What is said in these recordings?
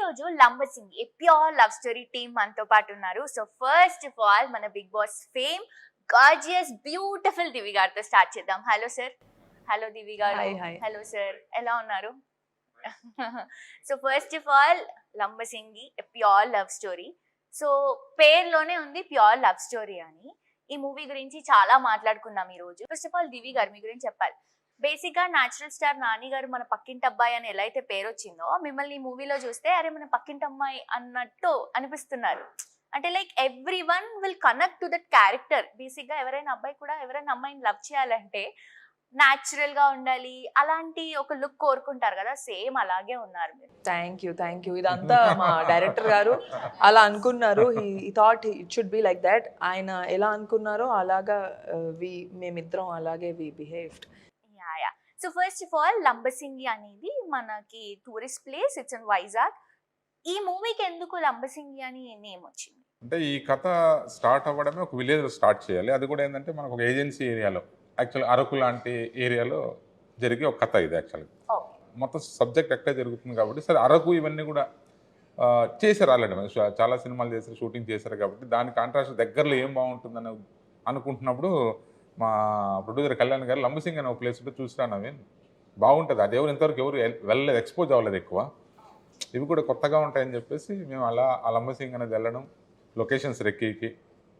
రోజు Lambasingi a pure love story team మనతో పాటు ఉన్నారు. సో ఫస్ట్ ఆఫ్ ఆల్ మన Bigg Boss fame gorgeous beautiful Divi గారితో స్టార్ట్ చేద్దాం. Hello sir. హలో దివి గారు. Hi hi. హలో సార్, ఎలా ఉన్నారు? So first of all Lambasingi a pure love story. So పేరులోనే ఉంది ప్యూర్ లవ్ స్టోరీ అని. ఈ మూవీ గురించి చాలా మాట్లాడుకున్నాం ఈ రోజు. ఫస్ట్ ఆఫ్ ఆల్ దివి గారు మీ గురించి చెప్పాలి. బేసిక్ గా న్యాచురల్ స్టార్ నాని గారు మన పక్కింటి అబ్బాయి అని ఎలా అయితే పేరు వచ్చిందో, మిమ్మల్ని ఈ మూవీలో చూస్తే అరే మన పక్కింటి అమ్మాయి అన్నట్టు అనిపిస్తున్నారు. అంటే like every one will connect to that character. Basic గా ఎవరైనా అబ్బాయి కూడా ఎవరైనా అమ్మాయిని లవ్ చేయాలంటే న్యాచురల్ గా ఉండాలి, అలాంటి ఒక లుక్ కోరుకుంటారు కదా, సేమ్ అలాగే ఉన్నారు మీరు. థ్యాంక్ యూ ఇదంతా మా డైరెక్టర్ గారు అలా అనుకున్నారు. He thought it should be like that. ఆయన ఎలా అనుకున్నారో అలాగా మేమిద్దరం అలాగే we behaved. Yeah. So first of all Lambasingi అనేది మనకి tourist place, it's in Vizag. ఈ మూవీకి ఎందుకు లంబసింగి అని నేమ్ వచ్చింది? అంటే ఈ కథ స్టార్ట్ అవ్వడమే ఒక విలేజ్లో స్టార్ట్ చేయాలి. అది కూడా ఏంటంటే మనకు ఒక ఏజెన్సీ ఏరియాలో, యాక్చువల్ అరకు లాంటి ఏరియాలో జరిగే ఒక కథ ఇది. యాక్చువల్గా మొత్తం సబ్జెక్ట్ ఎక్కడ జరుగుతుంది కాబట్టి సరే అరకు ఇవన్నీ కూడా చేశారు ఆల్రెడీ. చాలా సినిమాలు చేశారు, షూటింగ్ చేశారు కాబట్టి దాని కాంట్రాస్ట్ దగ్గరలో ఏం బాగుంటుందని అనుకుంటున్నప్పుడు మా ప్రొడ్యూసర్ కళ్యాణ్ గారు లంబసింగి అనే ఒక ప్లేస్ ఉంటే చూసిరాను, అవి బాగుంటుంది. అది ఇంతవరకు ఎవరు వెళ్ళలేదు, ఎక్స్పోజ్ అవ్వలేదు ఎక్కువ. ఇవి కూడా కొత్తగా ఉంటాయని చెప్పేసి మేము అలా ఆ లంబసింగి అనేది వెళ్ళడం, లొకేషన్స్ రెక్కి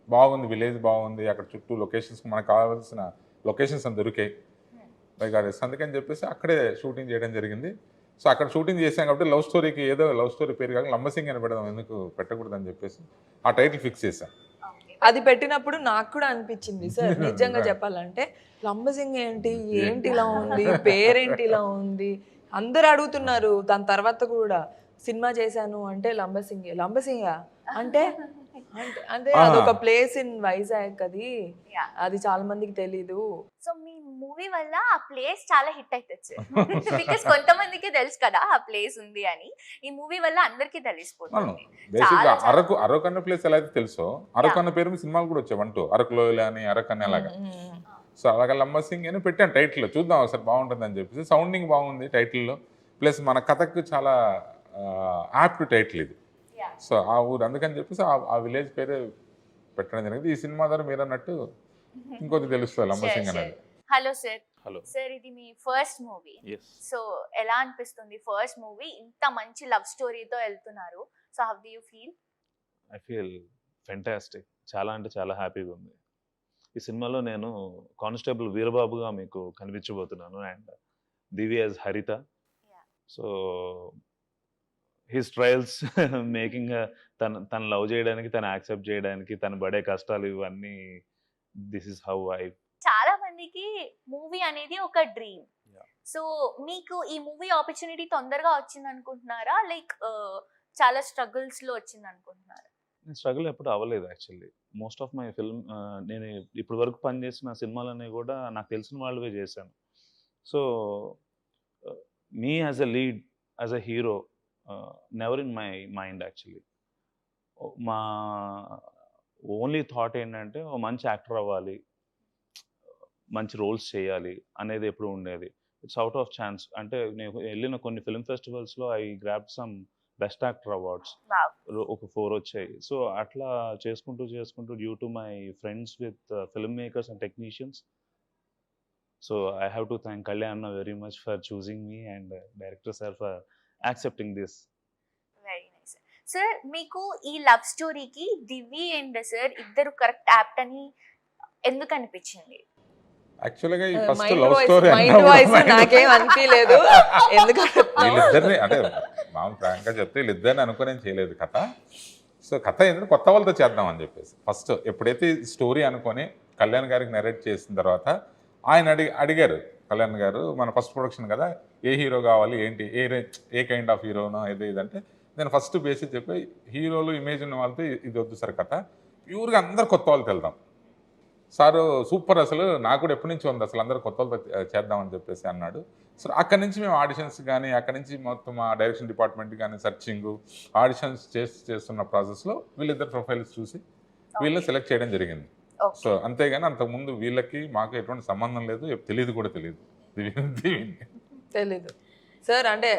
బాగుంది, విలేజ్ బాగుంది, అక్కడ చుట్టూ లొకేషన్స్ మనకు కావాల్సిన లొకేషన్స్ అని దొరికాయి బైగాడేస్. అందుకని చెప్పేసి అక్కడే షూటింగ్ చేయడం జరిగింది. సో అక్కడ షూటింగ్ చేసాం కాబట్టి లవ్ స్టోరీకి ఏదో లవ్ స్టోరీ పేరు కాక లంబసింగి అని పెడదాం, ఎందుకు పెట్టకూడదని చెప్పేసి ఆ టైటిల్ ఫిక్స్ చేశాం. అది పెట్టినప్పుడు నాకు కూడా అనిపించింది సార్, నిజంగా చెప్పాలంటే లంబసింగి ఏంటి ఇలా ఉంది, పేరేంటి ఇలా ఉంది, అందరు అడుగుతున్నారు. దాని తర్వాత కూడా సినిమా చేశాను అంటే లంబసింగా అంటే అంటే అదొక ప్లేస్ ఇన్ వైజాగ్. అది చాలా మందికి తెలీదు. సో మీ మూవీ వల్ల ఆ ప్లేస్ చాలా హిట్ అవుతుంది సార్. బికాస్ కొంతమందికి తెలుసు కదా ఆ ప్లేస్ ఉంది అని. ఈ మూవీ వల్ల అందరికీ తెలిసిపోతుంది. బేసిక్గా అరకు అన్న ప్లేస్ ఎలా అయితే తెలుసో, అరకు అన్న పేరు సినిమాలు కూడా వచ్చాయి, 1 2 అరకులో అని అరకు అని అలాగా. సో అలాగే లంబసింగి అని పెట్టాను టైటిల్లో, చూద్దాం ఒకసారి బాగుంటుంది అని చెప్పేసి. సౌండింగ్ బాగుంది టైటిల్లో, ప్లస్ మన కథకు చాలా యాప్ట్ టైటిల్ ఇది. సో ఆ ఊరు అందుకని చెప్పేసి ఆ విలేజ్ పేరే పెట్టడం జరిగింది. ఈ సినిమా ద్వారా మీరు అన్నట్టు ఇంకొకటి తెలుస్తుంది లంబసింగి అనేది. Hello sir. హలో సార్, ఇది మీ ఫస్ట్ మూవీ. సో ఎలా అనిపిస్తుంది? ఫస్ట్ మూవీ ఇంత మంచి లవ్ స్టోరీతో వెళ్తున్నారు. So how do you feel? I feel fantastic. చాలా అంటే చాలా హ్యాపీగా ఉంది. ఈ సినిమాలో నేను కానిస్టేబుల్ వీరబాబుగా మీకు కనిపించబోతున్నాను, అండ్ దివి యాజ్ హరిత. సో హిస్ ట్రయల్స్ మేకింగ్ తను లవ్ చేయడానికి, తను యాక్సెప్ట్ చేయడానికి, తను పడే కష్టాలు ఇవన్నీ, దిస్ ఇస్ హౌ ఐ. చాలా మందికి మూవీ అనేది ఒక డ్రీమ్. సో మీకు ఈ మూవీ ఆపర్చునిటీ తొందరగా వచ్చింది అనుకుంటున్నారా, లైక్ చాలా స్ట్రగుల్స్ లో వచ్చింది అనుకుంటున్నారా? స్ట్రగుల్ ఎప్పుడు అవ్వలేదు actually. Most of my film, నేను ఇప్పటి వరకు పనిచేసిన సినిమాలన్నీ కూడా నాకు తెలిసిన వాళ్ళవే చేశాను. So me as a lead, as a hero, never in my mind actually. మా ఓన్లీ థాట్ ఏంటంటే మంచి యాక్టర్ అవ్వాలి, మంచి రోల్స్ చేయాలి అనేది ఎప్పుడు ఉండేది. It's out of chance. అంటే నేను వెళ్ళిన కొన్ని ఫిల్మ్ ఫెస్టివల్స్లో I grab some best actor awards, ఒక 4 వచ్చాయి. సో అట్లా చేసుకుంటూ due to my friends with filmmakers and technicians. So I have to thank Kalyan very much for choosing me and director sir for accepting this. Very nice sir. మీకు ఈ love స్టోరీకి Divi and sir ఇద్దరు correct apt అని ఎందుకు అనిపించింది? యాక్చువల్గా ఈ first love story నాకేం అనిపించలేదు. వీళ్ళిద్దరిని అంటే మామూలు ప్రాంక్గా చెప్తే వీళ్ళిద్దరిని అనుకుని చేయలేదు కథ. సో కథ ఏంటంటే కొత్త వాళ్ళతో చేద్దామని చెప్పేసి ఫస్ట్ ఎప్పుడైతే స్టోరీ అనుకొని కళ్యాణ్ గారికి నరేట్ చేసిన తర్వాత ఆయన అడిగారు కళ్యాణ్ గారు, మన ఫస్ట్ ప్రొడక్షన్ కదా, ఏ హీరో కావాలి, ఏంటి, ఏ కైండ్ ఆఫ్ హీరోనో ఇదంటే నేను ఫస్ట్ బేసిక్ చెప్పి హీరోలు ఇమేజ్ ఉన్న వాళ్ళతో ఇది వద్దు సార్ కథ, ప్యూర్గా అందరు కొత్త వాళ్ళతో వెళ్దాం సారు, సూపర్, అసలు నాకు కూడా ఎప్పటి నుంచి ఉంది, అసలు అందరూ కొత్త వాళ్ళతో చేద్దామని చెప్పేసి అన్నాడు. సో అక్కడి నుంచి మేము ఆడిషన్స్ కానీ, అక్కడి నుంచి మొత్తం మా డైరెక్షన్ డిపార్ట్మెంట్ కానీ సర్చింగ్, ఆడిషన్స్ చేస్తున్న ప్రాసెస్లో వీళ్ళిద్దరు ప్రొఫైల్స్ చూసి వీళ్ళని సెలెక్ట్ చేయడం జరిగింది. సో అంతేగాని అంతకుముందు వీళ్ళకి మాకు ఎటువంటి సంబంధం లేదు, తెలియదు కూడా తెలియదు. సార్ అంటే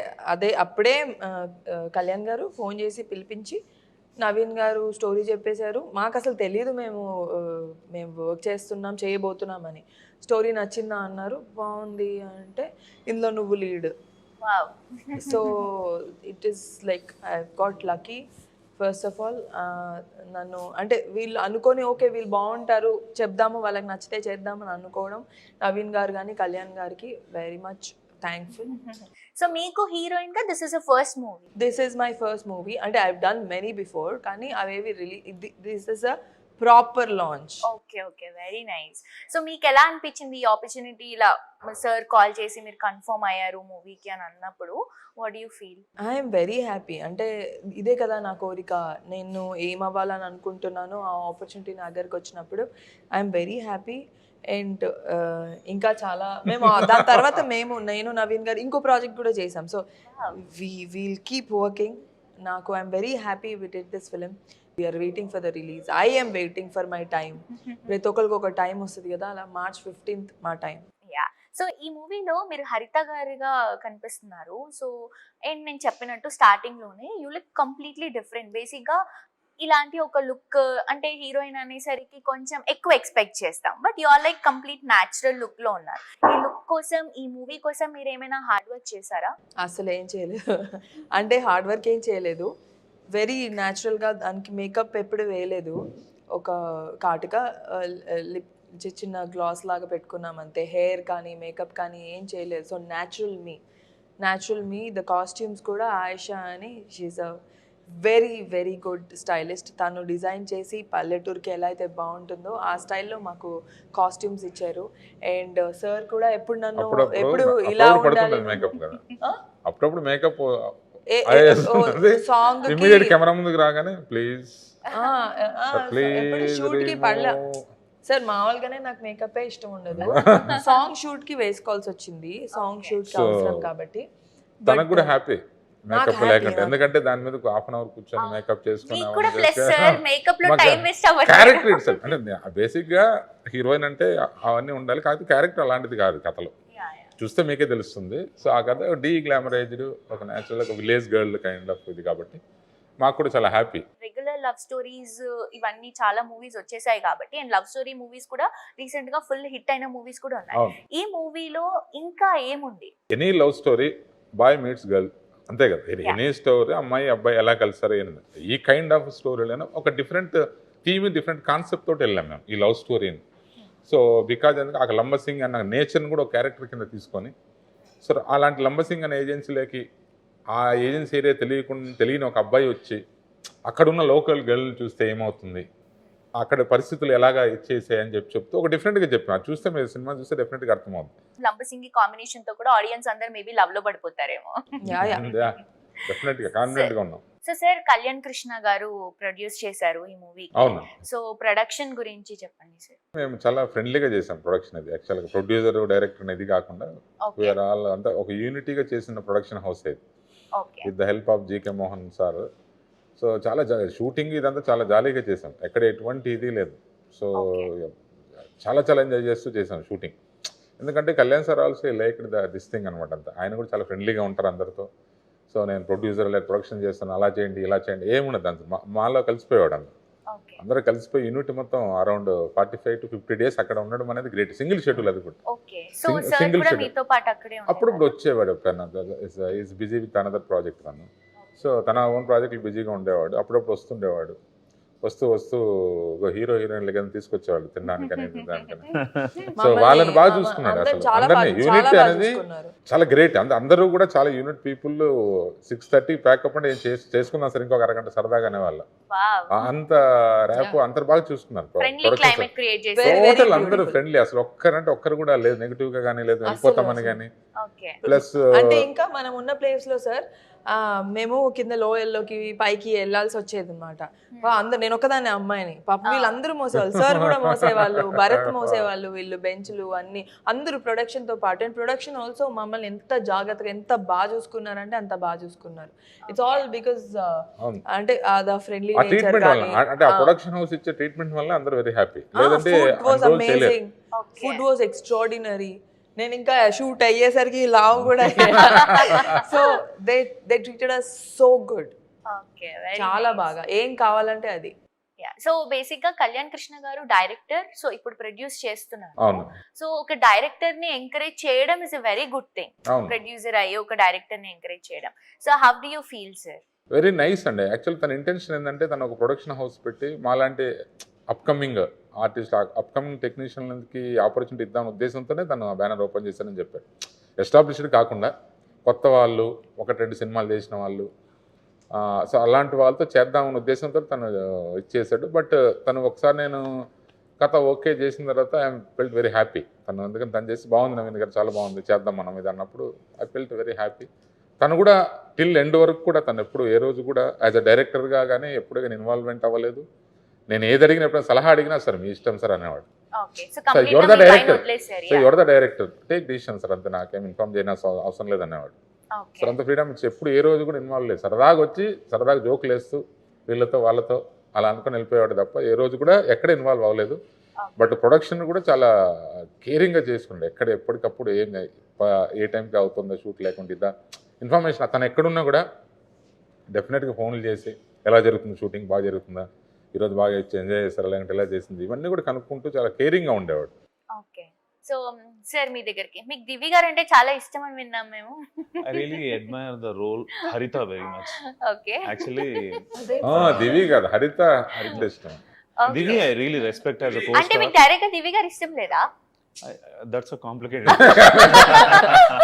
అప్పుడే కళ్యాణ్ గారు ఫోన్ చేసి పిలిపించి నవీన్ గారు స్టోరీ చెప్పేశారు. మాకు అసలు తెలియదు మేము వర్క్ చేస్తున్నాం చేయబోతున్నామని. స్టోరీ నచ్చిందా అన్నారు, బాగుంది అంటే ఇందులో నువ్వు lead. Wow. So it is like I got lucky. First of all నన్ను అంటే వీళ్ళు అనుకొని ఓకే వీళ్ళు బాగుంటారు చెప్దాము వాళ్ళకి నచ్చితే చేద్దామని అనుకోవడం నవీన్ గారు కానీ కళ్యాణ్ గారికి వెరీ మచ్ థ్యాంక్ఫుల్. సో మీకు హీరోయిన్ గా this is a first movie? This is my first movie. అంటే ఐ డన్ మెనీ బిఫోర్ కానీ అవేవి this is a proper launch. Okay okay, very nice. So మీకు ఎలా అనిపించింది ఈ ఆపర్చునిటీ, ఇలా సార్ కాల్ చేసి మీరు కన్ఫర్మ్ అయ్యారు మూవీకి అని అన్నప్పుడు? What you feel? I'm very happy. అంటే ఇదే కదా నా కోరిక, నేను ఏం అవ్వాలని అనుకుంటున్నానో ఆ ఆపర్చునిటీ నా దగ్గరకు వచ్చినప్పుడు ఐఎమ్ వెరీ హ్యాపీ. అండ్ ఇంకా చాలా మేము దాని తర్వాత నేను నవీన్ గారు ఇంకో ప్రాజెక్ట్ కూడా చేసాం. So we'll keep working. నాకు I'm very happy with it this film. We're waiting for the release. I am waiting for my time. ప్రతి ఒక్కరికి ఒక టైం వస్తుంది కదా, అలా March 15th మా టైం. యా. సో ఈ మూవీలో మీరు హరిత గారిగా కనిపిస్తున్నారు. సో అండ్ నేను చెప్పినట్టు స్టార్టింగ్ లోనే you look completely different. Basic గా ఇలాంటి ఒక లుక్ అంటే హీరోయిన్ అనేసరికి కొంచెం ఎక్కువ ఎక్స్పెక్ట్ చేస్తాం, but you are like complete natural look లో ఉన్నారు. ఈ లుక్ కోసం, ఈ మూవీ కోసం మీరు ఏమైనా హార్డ్ వర్క్ చేశారా? అసలు ఏం చేయలేదు. అంటే హార్డ్ వర్క్ ఏం చేయలేదు. వెరీ న్యాచురల్గా దానికి మేకప్ ఎప్పుడు వేయలేదు. ఒక కాటుగా లిప్ చిన్న గ్లాస్ లాగా పెట్టుకున్నాం అంతే. హెయిర్ కానీ మేకప్ కానీ ఏం చేయలేదు. సో న్యాచురల్ మీ. ద కాస్ట్యూమ్స్ కూడా ఆయిషా అని, she's a very very good stylist. తను డిజైన్ చేసి పల్లెటూరుకి ఎలా అయితే బాగుంటుందో ఆ స్టైల్లో మాకు కాస్ట్యూమ్స్ ఇచ్చారు. అండ్ సార్ కూడా ఎప్పుడు నన్ను ఎప్పుడు ఇలా ఉండాలి అప్పుడప్పుడు మేకప్ సాంగ్ ఇమిడియట్ కెమెరా ముందుకు రాగానే ప్లీజ్ షూట్ కి పడలే సార్. మామూలుగానే నాకు మేకప్ ఇష్టం ఉండదు. సాంగ్ షూట్ కి వేసుకోవాల్సి వచ్చింది. సాంగ్ షూట్ కి అవసరం కాబట్టి తనకు కూడా హ్యాపీ మేకప్ లేకుండా. ఎందుకంటే దాని మీద హాఫ్ అన్ అవర్ కూర్చొని మేకప్ చేసుకుని క్యారెక్టర్ ఇట్ సెల్ఫ్. అంటే బేసిక్ గా హీరోయిన్ అంటే అవన్నీ ఉండాలి, కాకపోతే క్యారెక్టర్ అలాంటిది కాదు కథలో. చూస్తే మీకే తెలుస్తుంది. సో ఆ కథ డీ గ్లామరైజ్డ్, ఒక న్యాచురల్ ఒక విలేజ్ గర్ల్ కైండ్ ఆఫ్ ఇది కాబట్టి మాకు కూడా చాలా హ్యాపీ. రెగ్యులర్ లవ్ స్టోరీస్ ఇవన్నీ చాలా మూవీస్ వచ్చేసాయి కాబట్టి, అండ్ లవ్ స్టోరీ మూవీస్ కూడా రీసెంట్ గా ఫుల్ హిట్ అయిన మూవీస్ కూడా ఉన్నాయి. ఈ మూవీలో ఇంకా ఏముంది? Any love story boy meets girl అంతే కదా. ఎనీ స్టోరీ అమ్మాయి అబ్బాయి ఎలా కలిసారో ఏంటి, ఈ కైండ్ ఆఫ్ స్టోరీలో ఒక డిఫరెంట్ థీమ్ డిఫరెంట్ కాన్సెప్ట్ తోటి వెళ్ళాం మేము ఈ లవ్ స్టోరీని. సో బికాజ్ ఎందుకంటే ఆ లంబసింగ్ అన్న నేచర్ని కూడా ఒక క్యారెక్టర్ కింద తీసుకొని, సో అలాంటి లంబసింగ్ అనే ఏజెన్సీలోకి ఆ ఏజెన్సీ ఏరియా తెలియని ఒక అబ్బాయి వచ్చి అక్కడున్న లోకల్ గర్ల్ని చూస్తే ఏమవుతుంది, అక్కడ పరిస్థితులు ఎలాగా ఇచ్చేసాయని చెప్తూ ఒక డిఫరెంట్గా చెప్పాను. చూస్తే మీరు సినిమా చూస్తే డెఫినెట్గా అర్థమవుతుంది. లంబసింగి కాంబినేషన్ తో కూడా ఆడియన్స్ అందరూ మేబీ లవ్ లో పడిపోతారేమో. డెఫినెట్గా కాన్ఫిడెంట్ గా ఉన్నాం. సో సార్ కళ్యాణ్ కృష్ణ గారు ప్రొడ్యూస్ చేశారు ఈ మూవీ. అవును. సో ప్రొడక్షన్ గురించి చెప్పండి సార్. మేము చాలా ఫ్రెండ్లీగా చేసాం ప్రొడక్షన్. అది యాక్చువల్గా ప్రొడ్యూసర్ డైరెక్టర్ అనేది కాకుండా వీఆర్ ఆల్ అంతా ఒక యూనిటీగా చేసిన ప్రొడక్షన్ హౌస్ ఇది, with the help of GK Mohan sir. So చాలా షూటింగ్ ఇదంతా చాలా జాలీగా చేసాం, ఎక్కడ ఎటువంటి ఇది లేదు. సో చాలా చాలా ఎంజాయ్ చేస్తూ చేసాం షూటింగ్. ఎందుకంటే Kalyan sir also like this thing అనమాట. అంతా ఆయన కూడా చాలా ఫ్రెండ్లీగా ఉంటారు అందరితో. సో నేను ప్రొడ్యూసర్ లేదా ప్రొడక్షన్ చేస్తాను, అలా చేయండి ఇలా చేయండి ఏముండదు. అంత మాలో కలిసిపోయేవాడు. అందరూ కలిసిపోయి యూనిట్ మొత్తం అరౌండ్ 45 to 50 days అక్కడ ఉండడం అనేది గ్రేట్. సింగిల్ షెడ్యూల్ అది కూడా. Single schedule. అప్పుడప్పుడు వచ్చేవాడు. Is busy with another project తను. సో తన ఓన్ ప్రాజెక్టులు బిజీగా ఉండేవాడు. అప్పుడప్పుడు వస్తుండేవాడు. వస్తూ హీరో హీరోయిన్లు కానీ తీసుకొచ్చేవాళ్ళు తినడానికి అనేది దానికని. సో వాళ్ళని బాగా చూసుకున్నాడు. అసలు అందరినీ యూనిట్ అనేది చాలా గ్రేట్. అందరూ కూడా చాలా యూనిట్ పీపుల్. 6:30 ప్యాకప్ అంటే చేసుకున్నాం సరే ఇంకొక అరగంట సరదాగానే వాళ్ళ అంత ర్యాప్ అందరు బాగా చూసుకున్నారు. టోటల్ అందరూ ఫ్రెండ్లీ. అసలు ఒక్కరు కూడా లేదు నెగిటివ్ గా కానీ లేదు వెళ్ళిపోతామని కానీ. ప్లస్ అంటే ఇంకా మనం ఉన్న ప్లేస్ లో సార్ మేము కింద లోయల్లోకి పైకి వెళ్ళాల్సి వచ్చేది అనమాట. నేను ఒకదాన్ని అమ్మాయిని, పాప వీళ్ళందరూ మోసేవాళ్ళు. సార్ కూడా మోసేవాళ్ళు, భరత్ మోసేవాళ్ళు, వీళ్ళు బెంచ్లు అన్ని అందరూ ప్రొడక్షన్ తో పాటు. అండ్ ప్రొడక్షన్ ఆల్సో మమ్మల్ని ఎంత జాగ్రత్తగా ఎంత బాగా చూసుకున్నారంటే అంత బాగా చూసుకున్నారు. ఇట్స్ ఆల్ బికాస్ అంటే ఆ ఫ్రెండ్లీ నేచర్ గాని అంటే ఆ ప్రొడక్షన్ హౌస్ ఇచ్చే ట్రీట్మెంట్ వల్ల అందరూ వెరీ హ్యాపీ. లేదంటే food was amazing, food was extraordinary. నేను ఇంకా షూట్ అయ్యేసరికి లావు కూడా so they treated us so good, okay, చాలా బాగా. ఏం కావాలంటే అది. సో బేసిక్ గా కళ్యాణ్ కృష్ణ గారు డైరెక్టర్, సో ఇప్పుడు ప్రొడ్యూస్ చేస్తున్నారు. అవును సో ఒక డైరెక్టర్ ని ఎంకరేజ్ చేయడం is a very good thing. అవును ప్రొడ్యూసర్ అయ్యి ఒక డైరెక్టర్ ని ఎంకరేజ్ చేయడం. So how do you feel sir? Very nice అండి. యాక్చువల్ తన ఇంటెన్షన్ ఏంటంటే తను ఒక ప్రొడక్షన్ హౌస్ పెట్టి మాలాంటి అప్కమింగ్ ఆర్టిస్ట్, అప్కమింగ్ టెక్నీషియన్కి ఆపర్చునిటీ ఇద్దాం ఉద్దేశంతోనే తను ఆ బ్యానర్ ఓపెన్ చేశానని చెప్పాడు. ఎస్టాబ్లిష్డ్ కాకుండా కొత్త వాళ్ళు, 1-2 సినిమాలు చేసిన వాళ్ళు, సో అలాంటి వాళ్ళతో చేద్దామన్న ఉద్దేశంతో తను ఇచ్చేసాడు. బట్ తను ఒకసారి నేను కథ ఓకే చేసిన తర్వాత ఐ ఫెల్ట్ వెరీ హ్యాపీ. తను ఎందుకంటే తను చేసి బాగుంది, నవీన్ గారు చాలా బాగుంది, చేద్దాం మనం ఇది అన్నప్పుడు ఐ ఫెల్ట్ వెరీ హ్యాపీ. తను కూడా టిల్ ఎండ్ వరకు కూడా తను ఎప్పుడు ఏ రోజు కూడా యాజ్ అ డైరెక్టర్గా కానీ ఎప్పుడు కానీ ఇన్వాల్వ్మెంట్ అవ్వలేదు. నేను ఏది అడిగినా ఎప్పుడైనా సలహా అడిగినా సార్ మీ ఇష్టం సార్ అనేవాడు. So your the director, so your the director, take decision sir, అంతే, నాకేం ఇన్ఫార్మ్ చేయని అవసరం లేదు అనేవాడు. సో అంత ఫ్రీడమ్ ఇచ్చి ఎప్పుడు ఏ రోజు కూడా ఇన్వాల్వ్ లేదు. సరదాగా వచ్చి సరదాగా జోకులు వేస్తూ వీళ్ళతో వాళ్ళతో అలా అనుకుని వెళ్ళిపోయాడు తప్ప ఏ రోజు కూడా ఎక్కడ ఇన్వాల్వ్ అవ్వలేదు. బట్ ప్రొడక్షన్ కూడా చాలా కేరింగ్గా చేసుకుండే, ఎక్కడ ఎప్పటికప్పుడు ఏ టైంకి అవుతుందో షూట్ లేకుండా ఇద్దా ఇన్ఫర్మేషన్. తను ఎక్కడున్నా కూడా డెఫినెట్గా ఫోన్లు చేసి ఎలా జరుగుతుంది షూటింగ్, బాగా జరుగుతుందా, ఈరోజు బాగా ఎంజాయ్ చేస్తారా, లేదంటే ఎలా చేసింది, ఇవన్నీ కూడా కనుక్కుంటూ చాలా కేరింగ్గా ఉండేవాడు. ఓకే. సో సార్ మీ దగ్గరికి మీకు దివి గారు అంటే చాలా ఇష్టం అని విన్నాం మేము. I really admire the role Haritha very much. Okay. Actually, దివి కాదు, హరిత ఇష్టం. Divi I really respect as a అంటే co-star. మీకు డైరెక్ట్ గా దివి గారు ఇష్టం లేదా? That's a complicated.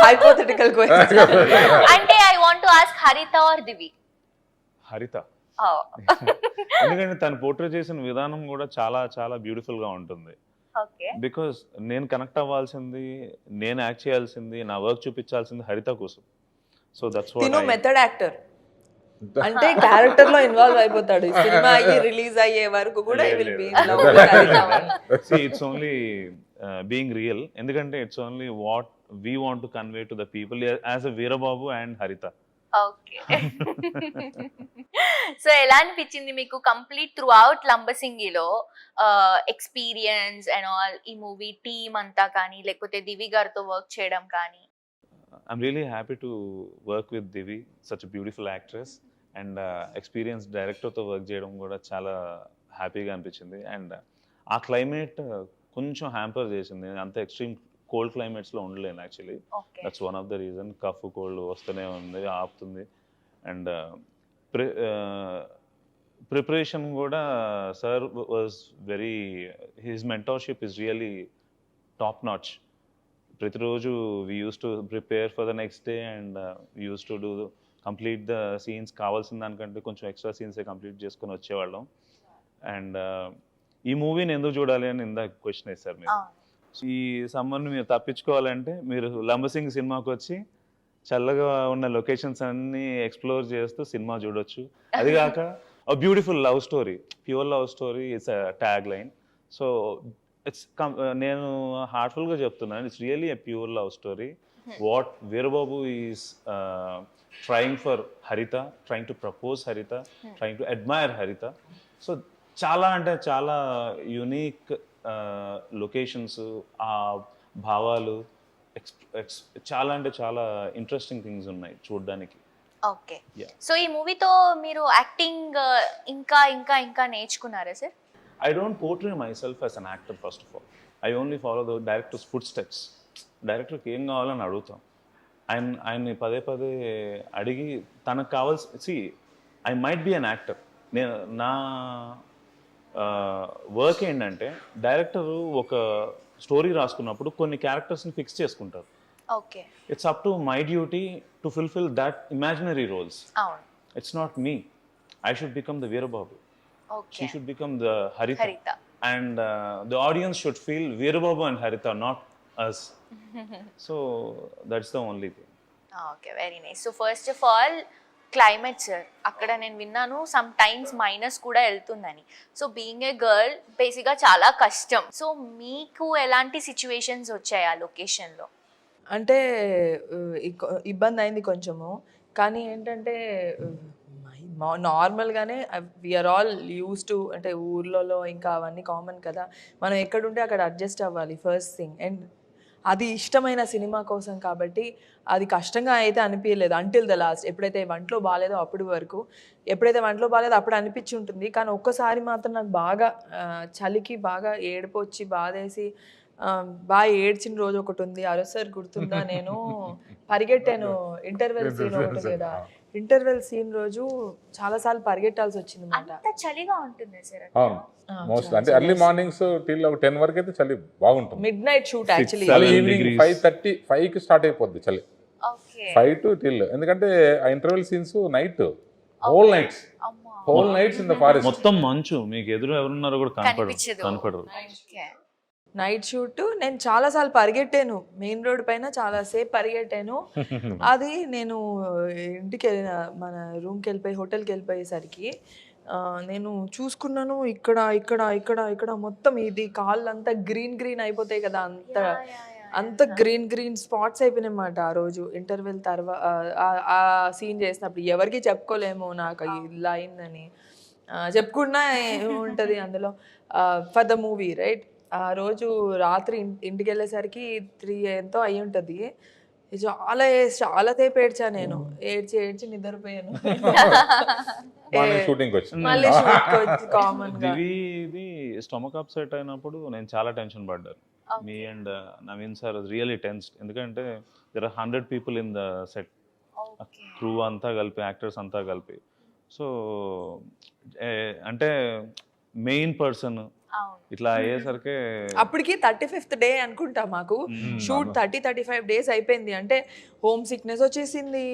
Hypothetical question. అంటే ఐ వాంట్ టు ఆస్క్ హరిత ఆర్ దివి. Haritha. ఎందుకంటే తను పోర్ట్రే చేసిన విధానం కూడా చాలా చాలా బ్యూటిఫుల్ గా ఉంటుంది. ఓకే. బికాస్ నేను కనెక్ట్ అవ్వాల్సింది, నేను యాక్ట్ చేయాల్సింది, నా వర్క్ చూపించాల్సింది హరిత కోసం. సో దట్స్ తిను వాట్ మెథడ్ యాక్టర్, అంటే క్యారెక్టర్ లో ఇన్వాల్వ్ అయిపోతాడు. సినిమా అయ్యి రిలీజ్ అయ్యే వరకు కూడా ఇట్స్ ఓన్లీ బీయింగ్ రియల్. ఎందుకంటే it's only what we want to convey to the people as a Veerababu and Haritha. Okay. So ఎలా అనిపించింది మీకు కంప్లీట్ త్రూ అవుట్ లంబసింగిలో ఎక్స్పీరియన్స్ అండ్ ఆల్, ఈ మూవీ టీమ్ అంతా కానీ లేకపోతే దివి గారితో వర్క్ చేయడం కానీ? I'm really happy to work with Divi, such a beautiful actress, and experienced director తో వర్క్ చేయడం కూడా చాలా హ్యాపీగా అనిపించింది. అండ్ ఆ క్లైమేట్ కొంచెం హ్యాంపర్ చేసింది, అంత ఎక్స్ట్రీమ్ కోల్డ్ క్లైమేట్స్లో ఉండలేను actually. That's one of the reason. Cough cold వస్తూనే ఉంది, ఆపుతుంది. అండ్ ప్రిపరేషన్ కూడా sir was very, his mentorship is really top notch. ప్రతిరోజు we used to prepare for the next day and used to do complete the scenes. కావాల్సిన దానికంటే కొంచెం extra సీన్సే complete చేసుకొని వచ్చేవాళ్ళం. అండ్ ఈ మూవీని ఎందుకు చూడాలి అని ఇందాక క్వశ్చన్ వేశారు మీరు. ఈ సమ్మర్ని మీరు తప్పించుకోవాలంటే మీరు లంబసింగ్ సినిమాకి వచ్చి చల్లగా ఉన్న లొకేషన్స్ అన్నీ ఎక్స్ప్లోర్ చేస్తూ సినిమా చూడొచ్చు. అది కాక beautiful love story, pure love story it's tag line. So నేను హార్ట్ఫుల్గా చెప్తున్నాను, it's really a pure love story. What Veerababu is trying for హరిత, ట్రయింగ్ టు ప్రపోజ్ హరిత, ట్రయింగ్ టు అడ్మైర్ హరిత. సో చాలా అంటే చాలా యూనిక్ లొకేషన్స్, ఆ భావాలు, చాలా అంటే చాలా ఇంట్రెస్టింగ్ థింగ్స్ ఉన్నాయి చూడడానికి. ఓకే. సో ఈ మూవీతో మీరు యాక్టింగ్ ఇంకా ఇంకా ఇంకా నేర్చుకున్నారా sir? I don't portray myself as an actor first of all. I only follow the director's footsteps. డైరెక్టర్కి ఏం కావాలని అడుగుతాం. ఆయన్ని పదే పదే అడిగి తనకు కావాల్సి, I might be an actor. నేను నా వర్క్ ఏంటంటే డైరెక్టర్ ఒక స్టోరీ రాసుకున్నప్పుడు కొన్ని క్యారెక్టర్స్ని ఫిక్స్ చేసుకుంటారు. Okay. It's up to my duty to fulfil that imaginary roles. అవును. It's not me. I should become the Veerababu. Okay. She should become the Haritha. And the audience should feel Veerababu and Haritha, not us. So that's the only thing. Okay, very nice. So first of all, climate sir, అక్కడ నేను విన్నాను some times minus కూడా వెళ్తుందని. So being a girl బేసిక్గా చాలా కష్టం. So మీకు ఎలాంటి సిచ్యువేషన్స్ వచ్చాయి ఆ లొకేషన్లో? అంటే ఇబ్బంది అయింది కొంచెము, కానీ ఏంటంటే నార్మల్గానే వీఆర్ ఆల్ యూస్ టు, అంటే ఊర్లలో ఇంకా అవన్నీ కామన్ కదా, మనం ఎక్కడుంటే అక్కడ అడ్జస్ట్ అవ్వాలి ఫస్ట్ థింగ్. అండ్ అది ఇష్టమైన సినిమా కోసం కాబట్టి అది కష్టంగా అయితే అనిపించలేదు అంటిల్ ద లాస్ట్. ఎప్పుడైతే వంటలో బాగాలేదో అప్పటి వరకు, ఎప్పుడైతే వంటలో బాగాలేదో అప్పుడు అనిపించి ఉంటుంది. కానీ ఒక్కసారి మాత్రం నాకు బాగా చలికి బాగా ఏడుపు వచ్చి బాధేసి బాగా ఏడ్చిన రోజు ఒకటి ఉంది. అరొసారి గుర్తుందా, నేను పరిగెట్టాను. ఇంటర్వెల్ సీన్ ఒకటి ఉంది కదా, ఇంటర్వెల్ సీన్ రోజు చాలా సార్లు పరిగెట్టాల్సి వచ్చింది అన్నమాట. అంత చలిగా ఉంటుంది సార్. అవును, మోస్ట్ అంటే ఎర్లీ మార్నింగ్స్ టిల్ 10 వరకు అయితే చలి బాగుంటుంది. Midnight shoot actually. Evening 5:30 start అయిపోద్ది చలి, 5 to till. ఎందుకంటే ఆ interval scenes night, whole nights in the forest. మొత్తం మంచు, మీకు ఎదురు ఎవరున్నారో కూడా కనపడరు. Night shoot. నేను చాలాసార్లు పరిగెట్టాను, మెయిన్ రోడ్ పైన చాలాసేపు పరిగెట్టాను. అది నేను ఇంటికి వెళ్ళిన, మన రూమ్కి వెళ్ళిపోయి హోటల్కి వెళ్ళిపోయేసరికి నేను చూసుకున్నాను, ఇక్కడ ఇక్కడ ఇక్కడ ఇక్కడ మొత్తం ఇది కాళ్ళు అంతా గ్రీన్ అయిపోతాయి కదా, అంత గ్రీన్ స్పాట్స్ అయిపోయినాయన్నమాట ఆ రోజు ఇంటర్వెల్ తర్వాత. ఆ సీన్ చేసినప్పుడు ఎవరికి చెప్పుకోలేము నాకు ఇలా అయిందని. చెప్పుకున్నా ఏముంటుంది అందులో. For the movie right. ఆ రోజు రాత్రి ఇంటికి వెళ్ళేసరికి 3 ఎంతో అయి ఉంటుంది. చాలా సేపు ఏడ్చా నేను. ఏడ్చి నిద్రపోయాను. మళ్ళీ కామన్ గా ఇది స్టమక్ అప్సెట్ అయినప్పుడు నేను చాలా టెన్షన్ పడ్డాను. Me and Naveen sir really tensed. ఎందుకంటే there are 100 people in the set, crew అంతా కలిపి, యాక్టర్స్ అంతా కలిపి. సో అంటే మెయిన్ పర్సన్ ఇట్లా అయ్యేసరికి అప్పటికి 35th డే అనుకుంటా మాకు షూట్. 35 days అయిపోయింది. అంటే హోమ్ సిక్నెస్ వచ్చేసింది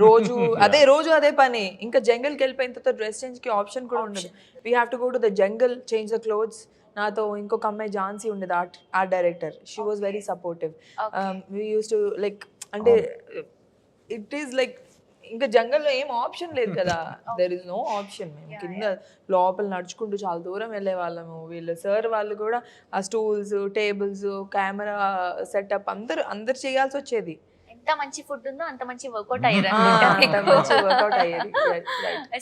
రోజు అదే పని. ఇంకా జంగల్కి వెళ్ళిపోయిన తర్వాత డ్రెస్ చేంజ్కి ఆప్షన్ కూడా ఉండదు. We have to go to the jungle, change the clothes. నాతో ఇంకొక అమ్మాయి ఝాన్సీ ఉండేది, art director. She was very supportive. We used to like, అంటే ఇట్ ఈస్ లైక్ ఇంకా జంగల్లో ఏం ఆప్షన్ లేదు కదా, దెర్ ఇస్ నో ఆప్షన్. మేము కింద లోపల నడుచుకుంటూ చాలా దూరం వెళ్ళే వాళ్ళము. వీళ్ళు సార్ వాళ్ళు కూడా ఆ స్టూల్స్, టేబుల్స్, కెమెరా సెటప్ అందరు చేయాల్సి వచ్చేది. ఎంత మంచి ఫుడ్ ఉందో అంత మంచి వర్కౌట్ అయ్యేది.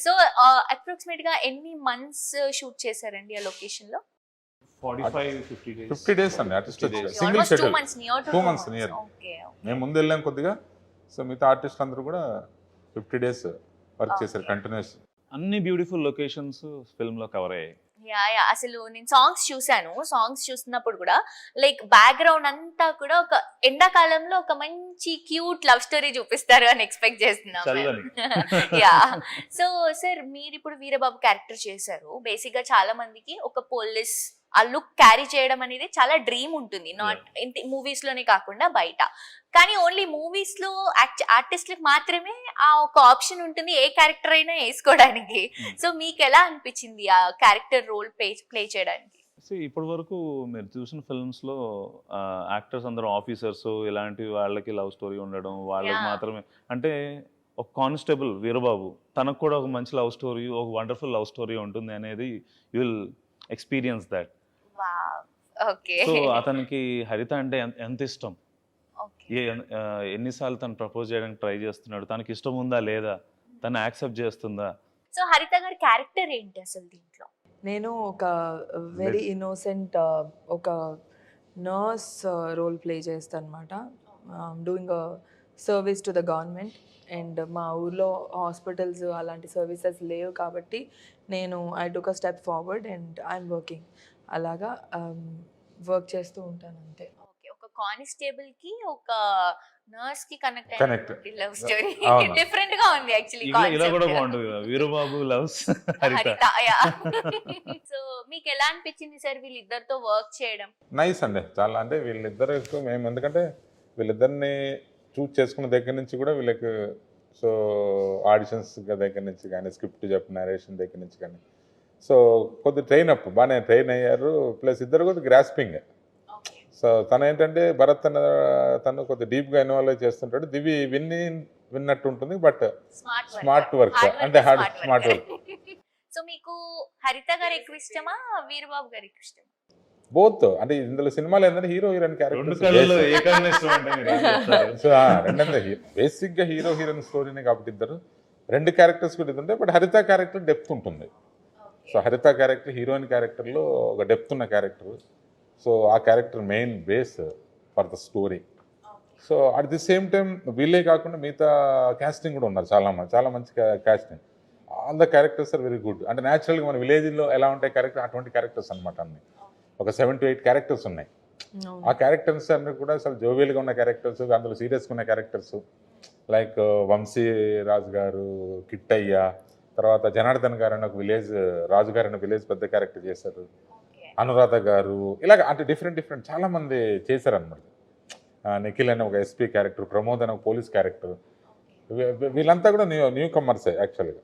సో అప్రాక్సిమేట్ గా ఎన్ని మంత్స్ షూట్ చేశారండి ఆ లొకేషన్ లో? 50 days అండి. Artist single schedule 2 months near. మేము ముందు వెళ్ళాం కొద్దిగా. సో మిగతా ఆర్టిస్ట్ అందరూ కూడా 50 days వర్క్ చేశారు కంటిన్యూస్. అన్ని బ్యూటిఫుల్ లొకేషన్స్ ఫిల్మ్ లో కవర్ అయ్యాయి. యా అసలు నేను సాంగ్స్ చూసాను. సాంగ్స్ చూస్తున్నప్పుడు కూడా లైక్ బ్యాక్గ్రౌండ్ అంతా కూడా ఒక ఎండాకాలంలో ఒక మంచి క్యూట్ లవ్ స్టోరీ చూపిస్తారు అని ఎక్స్పెక్ట్ చేస్తున్నాం. యా. సో సార్, మీరు ఇప్పుడు వీరబాబు క్యారెక్టర్ చేశారు. బేసిక్ గా చాలా మందికి ఒక పోలీస్ ఆ లుక్ క్యారీ చేయడం అనేది చాలా డ్రీమ్ ఉంటుంది, నాట్ మూవీస్ లోనే కాకుండా బయట. కానీ ఓన్లీ మూవీస్ లో ఆర్టిస్ట్లకు మాత్రమే ఆ ఒక ఆప్షన్ ఉంటుంది, ఏ క్యారెక్టర్ అయినా వేసుకోవడానికి. సో మీకు ఎలా అనిపించింది ఆ క్యారెక్టర్ రోల్ ప్లే చేయడానికి? ఇప్పటి వరకు మీరు చూసిన ఫిల్మ్స్ లో యాక్టర్స్ అందరూ ఆఫీసర్స్, ఇలాంటి వాళ్ళకి లవ్ స్టోరీ ఉండడం, వాళ్ళకి మాత్రమే. అంటే ఒక కానిస్టేబుల్ వీరబాబు, తనకు కూడా ఒక మంచి లవ్ స్టోరీ, ఒక వండర్ఫుల్ లవ్ స్టోరీ ఉంటుంది అనేది you will experience that. So అతనికి హరిత అంటే ఎంత ఇష్టం, ఎన్నిసార్లు తను ప్రపోజ్ చేయడానికి ట్రై చేస్తున్నాడు, తనకి ఇష్టం ఉందా లేదా, తను యాక్సెప్ట్ చేస్తుందా? సో హరిత గారి క్యారెక్టర్ ఏంటి అసలు దీంట్లో? నేను ఒక వెరీ ఇన్నోసెంట్ ఒక నర్స్ రోల్ ప్లే చేస్తాను అనమాట. Doing a service to the government. And మా ఊర్లో హాస్పిటల్స్ అలాంటి సర్వీసెస్ లేవు కాబట్టి నేను I took a step forward and I'm working. అలాగా వర్క్ చేస్తూ ఉంటాను అంతే. ఒక కానిస్టేబుల్ కి ఒక నర్స్ కి కనెక్ట్ లవ్ స్టోరీ డిఫరెంట్ గా ఉంది యాక్చువల్లీ. ఇలా కూడా బాగుంటుంది, వీరబాబు లవ్స్ హరిత. సో మీకు ఎలా అనిపించింది సార్ వీళ్ళిద్దరితో వర్క్ చేయడం? నైస్ అండి, చాలా. అంటే వీళ్ళిద్దరు మేము ఎందుకంటే వీళ్ళిద్దరిని చూస్ చేసుకున్న దగ్గర నుంచి కూడా వీళ్ళకి, సో ఆడిషన్స్ దగ్గర నుంచి కానీ, స్క్రిప్ట్ చెప్పిన నరేషన్ దగ్గర నుంచి కానీ, సో కొద్దిగా బాగానే ట్రైన్ అయ్యారు. ప్లస్ ఇద్దరు కొద్దిగా గ్రాస్పింగ్. సో తను ఏంటంటే భరత్ తను కొద్దిగా డీప్గా ఇన్వాల్వ్ చేస్తుంటాడు. దివి విన్నట్టు ఉంటుంది, బట్ స్మార్ట్ వర్క్ అంటే స్మార్ట్ వర్క్. సో మీకు హరిత గారు ఎక్కువ ఇష్టమా, వీరబాబు గారు ఎక్కువ ఇష్టమా? బోత్. అంటే ఇందులో సినిమాలో ఏంటంటే హీరో హీరోయిన్ క్యారెక్టర్ బేసిక్ గా హీరో హీరోయిన్ స్టోరీనే కాబట్టి ఇద్దరు 2 క్యారెక్టర్స్ కూడా ఉంటాయి. బట్ హరిత క్యారెక్టర్ డెప్త్ ఉంటుంది. సో హరిత క్యారెక్టర్ హీరోయిన్ క్యారెక్టర్లో ఒక డెప్త్ ఉన్న క్యారెక్టర్. సో ఆ character main base for the story. So at the same time వీళ్ళే కాకుండా మిగతా క్యాస్టింగ్ కూడా ఉన్నారు చాలా మంచి casting. All the characters are very good. అంటే న్యాచురల్గా మన విలేజ్లో ఎలా ఉంటాయి క్యారెక్టర్, అటువంటి క్యారెక్టర్స్ అనమాట అన్ని. ఒక 7 to 8 క్యారెక్టర్స్ ఉన్నాయి. ఆ క్యారెక్టర్స్ అన్ని కూడా అసలు జోవియల్గా ఉన్న క్యారెక్టర్స్, అందులో సీరియస్గా ఉన్న క్యారెక్టర్స్. లైక్ వంశీ రాజు గారు, కిట్టయ్య, తర్వాత జనార్దన్ గారు అని ఒక విలేజ్, రాజు గారు అని విలేజ్ పెద్ద క్యారెక్టర్ చేశారు, అనురాధ గారు, ఇలాగ అంటే డిఫరెంట్ చాలా మంది చేశారనమాట. నిఖిల్ అని ఒక ఎస్పీ క్యారెక్టర్, ప్రమోద్ అని ఒక పోలీస్ క్యారెక్టర్. వీళ్ళంతా కూడా న్యూ కమర్సే యాక్చువల్గా.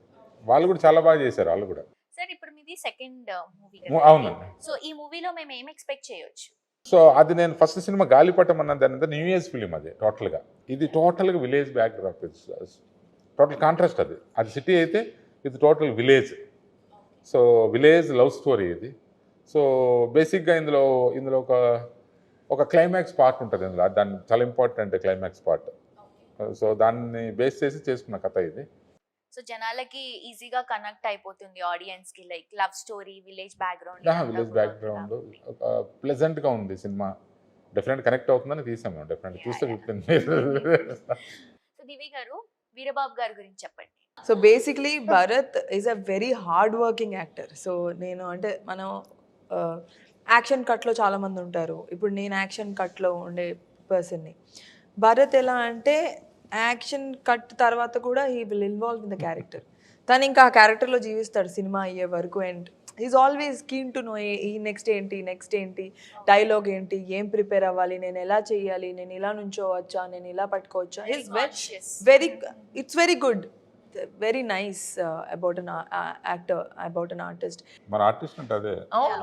వాళ్ళు కూడా చాలా బాగా చేశారు వాళ్ళు కూడా. సార్ ఇప్పుడు మీది సెకండ్ మూవీ. అవునండి. సో ఈ మూవీలో మేము ఏం ఎక్స్పెక్ట్ చేయొచ్చు? సో అది నేను ఫస్ట్ సినిమా గాలిపటం అన్నది అనేది న్యూ ఇయర్స్ ఫిలిం. అది టోటల్గా, ఇది టోటల్గా విలేజ్ బ్యాక్డ్రాప్. Total contrast. అది సిటీ అయితే ఇది total village. So village love story ఇది. సో బేసిక్గా ఇందులో ఒక క్లైమాక్స్ పార్ట్ ఉంటుంది ఇందులో. దాన్ని చాలా ఇంపార్టెంట్ క్లైమాక్స్ పార్ట్. సో దాన్ని బేస్ చేసి చేసుకున్న కథ ఇది. సో జనాలకి ఈజీగా కనెక్ట్ అయిపోతుంది ఆడియన్స్ కి, like love story, village background. Village background ప్లెజెంట్గా ఉంది సినిమా. డెఫినెట్ కనెక్ట్ అవుతుందని తీసాం మేము. డెఫినెట్ చూస్తే 15. సో దివి గారు, వీరబాబు గారి గురించి చెప్పండి. So basically Bharat is a very hard working actor. So నేను అంటే మనం యాక్షన్ కట్లో చాలామంది ఉంటారు. ఇప్పుడు నేను యాక్షన్ కట్లో ఉండే పర్సన్ని. భరత్ ఎలా అంటే యాక్షన్ కట్ తర్వాత కూడా he will involve in the character. తను ఇంకా ఆ క్యారెక్టర్లో జీవిస్తాడు సినిమా అయ్యే వరకు. And is always keen to know ఈ నెక్స్ట్ ఏంటి, డైలాగ్ ఏంటి, ఏం ప్రిపేర్ అవ్వాలి, నేను ఎలా చేయాలి, నేను ఇలా నుంచోవచ్చా, నేను ఇలా పట్టుకోవచ్చా. It's very good, very nice about an actor, about an artist. మన ఆర్టిస్ట్ అంటే అదే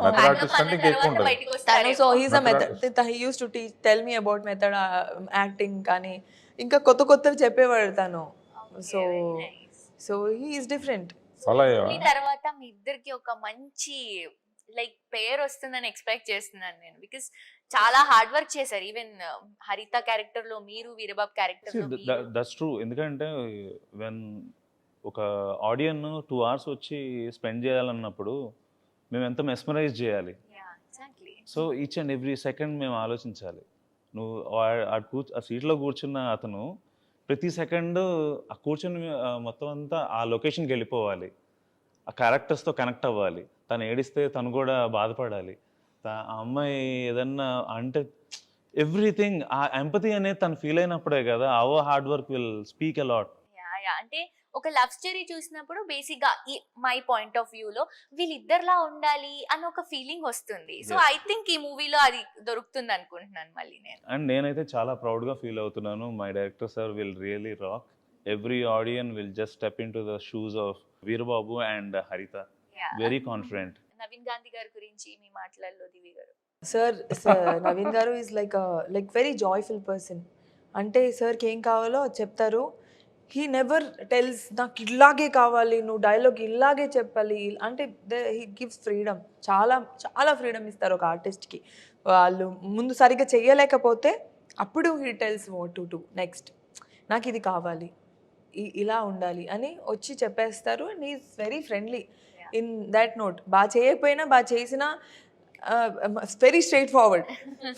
మెథడ్ ఆర్టిస్ట్ అంటే ఎక్కువ ఉంటుంది. So he's a method. He used to tell me about method acting కానీ ఇంకా కొత్తవి చెప్పేవాడు తను. So he is different. తర్వాత మీ ఇద్దరికి ఒక మంచి లైక్ పేరు వస్తుందని ఎక్స్పెక్ట్ చేస్తున్నాను నేను. బికాస్ చాలా హార్డ్ వర్క్ చేశారు. ఈవెన్ హరిత క్యారెక్టర్ లో మీరు, వీరబాబు క్యారెక్టర్ లో మీరు. That's true. ఎందుకంటే వెన్ ఒక ఆడియన్ 2 hours వచ్చి స్పెండ్ చేయాలన్నప్పుడు మేము ఎంత మెస్మరైజ్ చేయాలి. So each and every second మేము ఆలోచించాలి. నువ్వు ఆ సీట్లో కూర్చున్న అతను ప్రతి సెకండ్ ఆ కూర్చొని మొత్తం అంతా ఆ లొకేషన్కి వెళ్ళిపోవాలి, ఆ క్యారెక్టర్స్తో కనెక్ట్ అవ్వాలి. తను ఏడిస్తే తను కూడా బాధపడాలి. ఆ అమ్మాయి ఏదన్నా అంటే ఎవ్రీథింగ్ ఆ ఎంపతి అనేది తను ఫీల్ అయినప్పుడే కదా hour hard work will speak a lot. అంటే ఒక లవ్ స్టోరీ చూసినప్పుడు బేసిక్ గా మై పాయింట్ ఆఫ్ వ్యూ లో వీళ్ళిద్దరిలా ఉండాలి అని ఒక ఫీలింగ్ వస్తుంది. సో ఐ థింక్ ఈ మూవీలో అది దొరుకుతుంది అనుకుంటున్నాను మళ్ళీ నేను. అండ్ నేనైతే చాలా ప్రౌడ్ గా ఫీల్ అవుతున్నాను. My director sir will really rock. Every audience will just step in to the shoes of Veerababu and Haritha. Very confident. Naveen Gandhi గారి గురించి మీ మాటలలో Divi garu. Sir Naveen garu is like very joyful person. అంటే సార్కి ఏం కావాలో చెప్తారు. హీ నెవర్ టెల్స్ నాకు ఇలాగే కావాలి, నువ్వు డైలాగ్ ఇలాగే చెప్పాలి అంటే. హీ గివ్స్ ఫ్రీడమ్, చాలా ఫ్రీడమ్ ఇస్తారు ఒక ఆర్టిస్ట్కి. వాళ్ళు ముందు సరిగ్గా చెయ్యలేకపోతే అప్పుడు he tells what to do next. నాకు ఇది కావాలి, ఇలా ఉండాలి అని వచ్చి చెప్పేస్తారు. And he is very friendly in that note. బాగా చేయకపోయినా బాగా చేసినా వెరీ స్ట్రైట్ ఫార్వర్డ్.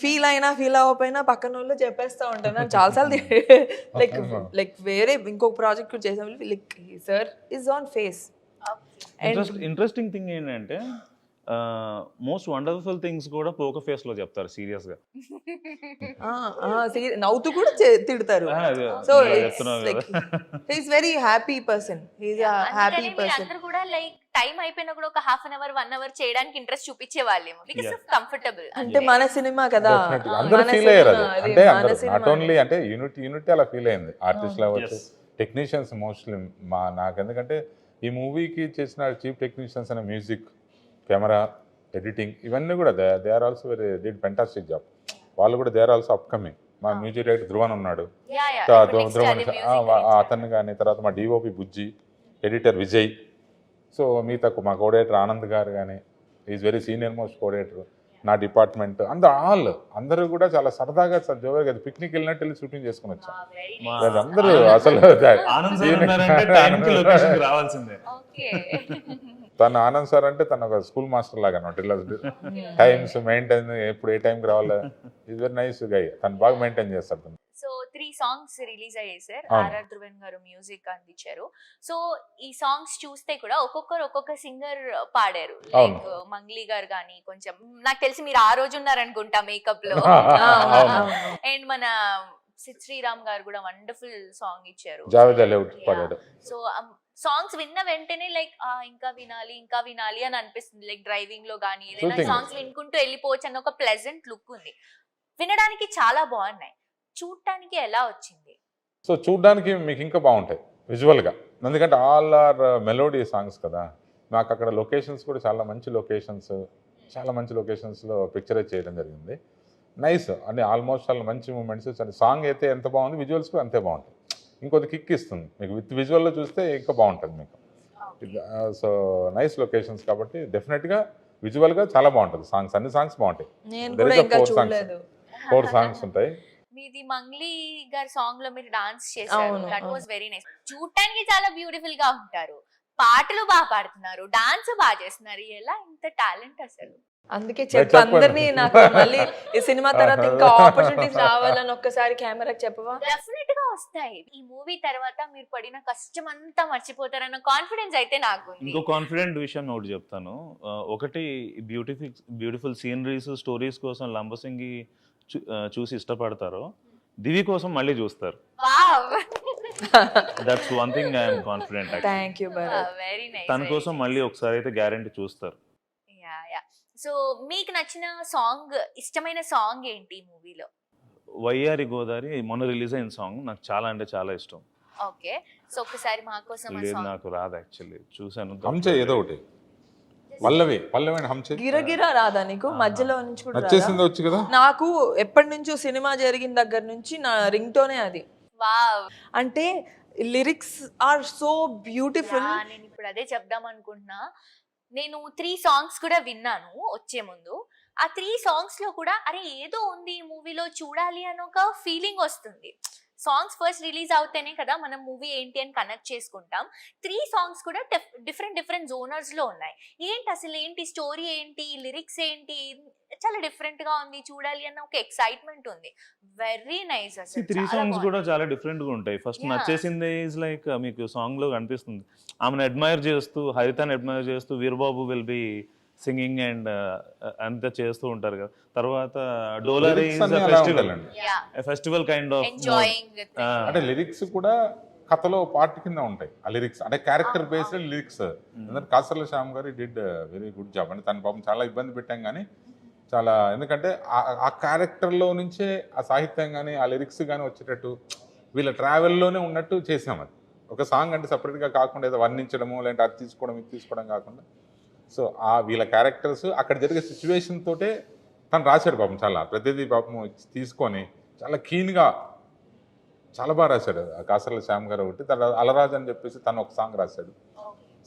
ఫీల్ అవ్వకపోయినా పక్కన వాళ్ళు చెప్పేస్తూ ఉంటాను. చాలాసార్లు లైక్ వేరే ఇంకొక ప్రాజెక్ట్ కూడా చేసాం. Like sir is on face. Interesting thing ఏంటంటే మోస్ట్ వండర్ఫుల్ థింగ్స్ కూడా పోకర్ ఫేస్ లో చెప్తారు సీరియస్ గా. నవ్వుతూ కూడా తిడతారు. So he's very happy person. He's a happy person. అందరూ కూడా లైక్ టైం అయిపోయినా కూడా ఒక హాఫ్ అన్ అవర్ 1 hour చేయడానికి ఇంట్రెస్ట్ చూపించే వాళ్ళేమో బికాస్ ఆఫ్ కంఫర్టబుల్. అంటే మన సినిమా కదా, అందరూ ఫీల్ అయ్యారు. అంటే నాట్ ఓన్లీ అంటే యూనిటీ అలా ఫీల్ అయింది. ఆర్టిస్ట్ అవ్వచ్చు, టెక్నీషియన్స్ మోస్ట్లీ నాకు. ఎందుకంటే ఈ మూవీకి చేసిన చీఫ్ టెక్నీషియన్స్ అనే మ్యూజిక్, కెమెరా, ఎడిటింగ్ ఇవన్నీ కూడా they are also very did fantastic job. వాళ్ళు కూడా దే ఆర్ ఆల్సో అప్కమింగ్. మా మ్యూజిక్ డైరెక్టర్ ధ్రువన్ ఉన్నాడు, ధ్రువన్ అతన్ని కానీ, తర్వాత మా DOP Bujji, editor Vijay. So మిగతా మా కోఆర్డినేటర్ ఆనంద్ గారు కానీ, is very senior most coordinator. నా డిపార్ట్మెంట్ అందరూ కూడా చాలా సరదాగా జోగా పిక్నిక్ వెళ్ళినట్టు వెళ్ళి షూటింగ్ చేసుకుని వచ్చాం. అందరూ అసలు తను ఆనంద్ సార్ అంటే తను ఒక స్కూల్ మాస్టర్ లాగా అనమాట. ఇలా టైమ్స్ మెయింటైన్, ఎప్పుడు ఏ టైంకి రావాలా, ఈజ్ వెరీ నైస్ గై. తను బాగా మెయింటైన్ చేస్తారు తను. సో 3 సాంగ్స్ రిలీజ్ అయ్యాయి సార్. అవును. ఆర్ఆర్ ధ్రువన్ గారు మ్యూజిక్ అందించారు. సో ఈ సాంగ్స్ చూస్తే కూడా ఒక్కొక్కరు ఒక్కొక్క సింగర్ పాడారు. అవును. లైక్ మంగ్లీ గారు కానీ, కొంచెం నాకు తెలిసి మీరు ఆ రోజు ఉన్నారనుకుంటా మేకప్ లో. అవును. అండ్ మన సిద్ శ్రీరామ్ గారు కూడా వండర్ఫుల్ సాంగ్ ఇచ్చారు. జావేద్ అలీ ఒకటి పాడాడు. సో సాంగ్స్ విన్న వెంటనే లైక్ ఇంకా వినాలి అని అనిపిస్తుంది. లైక్ డ్రైవింగ్ లో కానీ ఏదైనా Soothing. సాంగ్స్ వినుకుంటూ వెళ్ళిపోవచ్చు అన్న ఒక ప్లెజెంట్ లుక్ ఉంది. వినడానికి చాలా బాగున్నాయి. చూడటానికి ఎలా వచ్చింది? సో చూడ్డానికి మీకు ఇంకా బాగుంటాయి విజువల్గా, ఎందుకంటే ఆల్ ఆర్ మెలోడీ సాంగ్స్ కదా. మాకు అక్కడ లొకేషన్స్ కూడా చాలా మంచి లొకేషన్స్లో పిక్చరైజ్ చేయడం జరిగింది. నైస్ అని ఆల్మోస్ట్ చాలా మంచి మూమెంట్స్. సాంగ్ అయితే ఎంత బాగుంది, విజువల్స్ కూడా అంతే బాగుంటాయి. ఇంకొద్ది కిక్ ఇస్తుంది మీకు. విత్ విజువల్లో చూస్తే ఇంకా బాగుంటుంది మీకు. సో నైస్ లొకేషన్స్ కాబట్టి డెఫినెట్గా విజువల్గా చాలా బాగుంటుంది. సాంగ్స్, అన్ని సాంగ్స్ బాగుంటాయి. నేను There కూడా is a ఇంకా 4 songs. చూడలేదు. 4 సాంగ్స్ ఉంటాయి. మీది మంగ్లీ గారి సాంగ్ లో మీరు డాన్స్ చేశారు. అవును, దట్ అవును. Was very nice. చూడటానికి చాలా బ్యూటిఫుల్ గా ఉంటారు, పాటలు బాగా పాడుతున్నారు, డాన్స్ బాగా చేస్తున్నారు. ఎలా ఇంత టాలెంట్ అసలు? అందుకే నేను చెప్పు చెప్పను. అందరినీ, నాకు మళ్ళీ ఈ సినిమా తర్వాత ఇంకా ఆపర్చునిటీస్ రావాలని ఒక్కసారి కెమెరాకి చెప్పవా? డెఫినెట్ గా వస్తాయి. ఈ మూవీ తర్వాత మీరు పడిన కష్టం అంతా మర్చిపోతారన్న కాన్ఫిడెన్స్ అయితే నాకు ఉంది. ఇంకో కాన్ఫిడెంట్ విషయం ఒకటి చెప్తాను. ఒకటి బ్యూటిఫుల్ సీనరీస్, స్టోరీస్ కోసం లంబసింగి చూసి ఇష్టపడతారో దివి కోసం మళ్ళీ చూస్తారు. Wow, that's one thing I'm confident. Thank you Bharat. Very nice. తన కోసం మళ్ళీ ఒకసారి అయితే గ్యారంటీ చూస్తారు. యా. సో మీకు నచ్చిన సాంగ్, ఇష్టమైన సాంగ్ ఏంటి ఈ మూవీలో? వయ్యారి గోదారి మొన్న రిలీజ్ అయిన సాంగ్ నాకు చాలా అంటే చాలా ఇష్టం. ఓకే, సో ఒకసారి మా కోసం ఆ లేదు, సాంగ్. నాకు రాదు యాక్చువల్లీ. చూసాను. హంచే ఏదో ఒకటి. పల్లవి అండ్ హంచే. గిరగిరా రాదా నీకు? మధ్యలో నుంచి కూడా రాదా? వచ్చేసింది వచ్చు కదా. నాకు ఎప్పటి నుంచో సినిమా జరిగిన దగ్గర నుంచి నా రింగ్ టోనే అది. వావ్. అంటే లిరిక్స్ ఆర్ సో బ్యూటిఫుల్. నేను ఇప్పుడు అదే చెప్దాం అనుకుంటున్నా. నేను 3 సాంగ్స్ కూడా విన్నాను వచ్చే ముందు. ఆ 3 సాంగ్స్ లో కూడా అరే ఏదో ఉంది ఈ మూవీలో, చూడాలి అని ఒక ఫీలింగ్ వస్తుంది. సాంగ్స్ ఫస్ట్ రిలీజ్ అవుతేనే కదా మనం మూవీ ఏంటి అని కనెక్ట్ చేసుకుంటాం. 3 సాంగ్స్ కూడా డిఫరెంట్ జోనర్స్ లో ఉన్నాయి. ఏంటి స్టోరీ ఏంటి, లిరిక్స్ ఏంటి, చాలా డిఫరెంట్ గా ఉంది, చూడాలి అన్న ఒక ఎక్సైట్మెంట్ ఉంది. వెరీ నైస్ అసలు. 3 సాంగ్స్ కూడా చాలా డిఫరెంట్ గా ఉంటాయి. First Yeah. నచ్చేసింది ఈజ్ లైక్ మీకు సాంగ్ లో కనిపిస్తుంది ఆమెను అడ్మైర్ చేస్తూ, హరితని అడ్మైర్ చేస్తూ Veerababu will be singing and అంతా చేస్తూ ఉంటారు కదా. తర్వాత డోలరీ Lyrics అన్నీ అలా ఉంటాయండి. Festival kind of enjoying. అంటే లిరిక్స్ కూడా కథలో పార్ట్ కింద ఉంటాయి. ఆ లిరిక్స్ అంటే క్యారెక్టర్ బేస్డ్ లిరిక్స్. ఎందుకంటే కాసర్ల శ్యామ్ గారు డిడ్ వెరీ గుడ్ జాబ్. అంటే తన పాపం చాలా ఇబ్బంది పెట్టాం కానీ చాలా, ఎందుకంటే ఆ క్యారెక్టర్లో నుంచే ఆ సాహిత్యం కానీ ఆ లిరిక్స్ కానీ వచ్చేటట్టు వీళ్ళ ట్రావెల్లోనే ఉన్నట్టు చేసాం. అది ఒక సాంగ్ అంటే సపరేట్గా కాకుండా ఏదో వర్ణించడము, లేదంటే అది తీసుకోవడం ఇది తీసుకోవడం కాకుండా, సో ఆ వీళ్ళ క్యారెక్టర్స్ అక్కడ జరిగే సిచ్యువేషన్ తోటే తను రాశాడు పాపం. చాలా ప్రతిదీ పాపం తీసుకొని చాలా కీన్గా చాలా బాగా రాశాడు కాసర్ల శ్యామ్ గారు. ఒకటి తర్వాత అలరాజ్ అని చెప్పేసి తను ఒక సాంగ్ రాశాడు.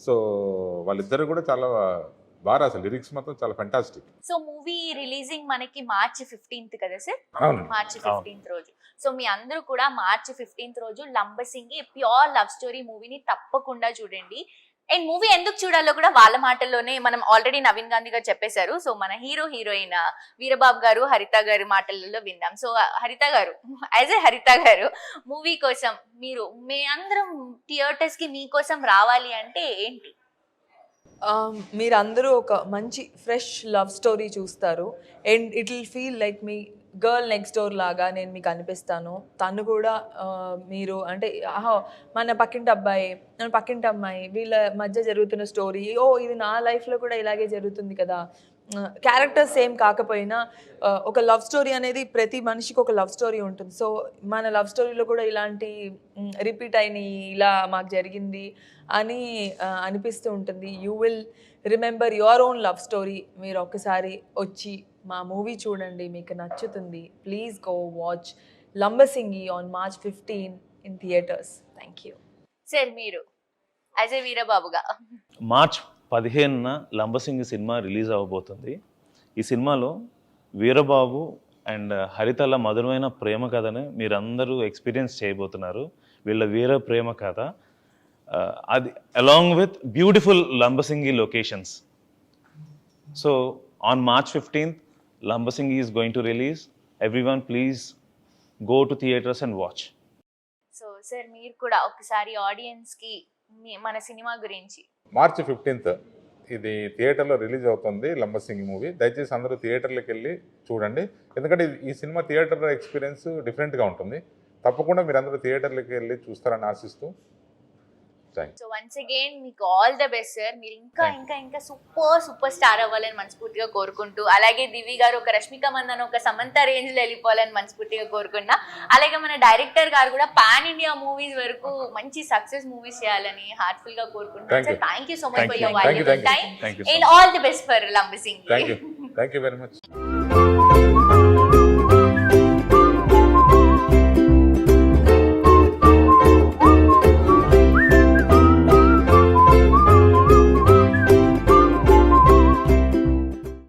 సో వాళ్ళిద్దరు కూడా చాలా బాగా రాశారు. లిరిక్స్ మాత్రం చాలా ఫెంటాస్టిక్. సో మూవీ రిలీజింగ్ మనకి మార్చి 15th కదా సార్? అవును. మార్చి 15th రోజు. సో మీ అందరూ కూడా మార్చి 15th రోజు లంబసింగి ప్యూర్ లవ్ స్టోరీ మూవీని తప్పకుండా చూడండి. అండ్ మూవీ ఎందుకు చూడాలో కూడా వాళ్ళ మాటల్లోనే మనం ఆల్రెడీ నవీన్ గాంధీ గారు చెప్పేశారు. సో మన హీరోయిన్ వీరబాబు గారు, హరిత గారి మాటలలో విందాం. సో హరిత గారు, హరిత గారు, మూవీ కోసం మీ అందరం థియేటర్స్ కి మీకోసం రావాలి అంటే ఏంటి? మీరందరూ ఒక మంచి ఫ్రెష్ లవ్ స్టోరీ చూస్తారు. And it will feel like me girl next door లాగా నేను మీకు అనిపిస్తాను. తను కూడా మీరు అంటే మన పక్కింటి అబ్బాయి, మన పక్కింటి అమ్మాయి, వీళ్ళ మధ్య జరుగుతున్న స్టోరీ, ఇది నా లైఫ్లో కూడా ఇలాగే జరుగుతుంది కదా. క్యారెక్టర్స్ సేమ్ కాకపోయినా ఒక లవ్ స్టోరీ అనేది ప్రతి మనిషికి ఒక లవ్ స్టోరీ ఉంటుంది. సో మన లవ్ స్టోరీలో కూడా ఇలాంటి రిపీట్ అయినాయి, ఇలా మాకు జరిగింది అని అనిపిస్తూ ఉంటుంది. You will remember your own love story. మీరు ఒక్కసారి వచ్చి మా మూవీ చూడండి, మీకు నచ్చుతుంది. Please go watch Lambasingi on March 15 in theatres. Thank you sir. మీరు యాజ్ ఏ వీరబాబుగా మార్చ్ 15న లంబసింగి సినిమా రిలీజ్ అవ్వబోతుంది. ఈ సినిమాలో వీరబాబు అండ్ హరితల మధురమైన ప్రేమ కథను మీరందరూ ఎక్స్పీరియన్స్ చేయబోతున్నారు. వీళ్ళ వీర ప్రేమ కథ అది along with beautiful Lambasingi locations. So on March 15th, Lambasingi is going to release. Everyone please go to theaters and watch. So sir మీరు కూడా ఒకసారి ఆడియన్స్ కి మన సినిమా గురించి మార్చి 15th ఇది థియేటర్లో రిలీజ్ అవుతుంది లంబసింగి మూవీ. దయచేసి అందరూ థియేటర్లకు వెళ్ళి చూడండి, ఎందుకంటే ఈ సినిమా థియేటర్ ఎక్స్పీరియన్స్ డిఫరెంట్గా ఉంటుంది. తప్పకుండా మీరు అందరూ థియేటర్లకు వెళ్ళి చూస్తారని ఆశిస్తూ సో వన్స్ అగైన్ మీకు ఆల్ ద బెస్ట్ సార్. మీరు ఇంకా ఇంకా ఇంకా సూపర్ స్టార్ అవ్వాలని మనస్ఫూర్తిగా కోరుకుంటూ, అలాగే దివి గారు ఒక రష్మిక మందన ఒక సమంత రేంజ్ లో వెళ్ళిపోవాలని మనస్ఫూర్తిగా కోరుకున్నా. అలాగే మన డైరెక్టర్ గారు కూడా పాన్ ఇండియా మూవీస్ వరకు మంచి సక్సెస్ మూవీస్ చేయాలని హార్ట్ఫుల్ గా కోరుకుంటున్నాను sir. Thank you so much for your valuable time and all the best for Lambasingi. Thank you very much.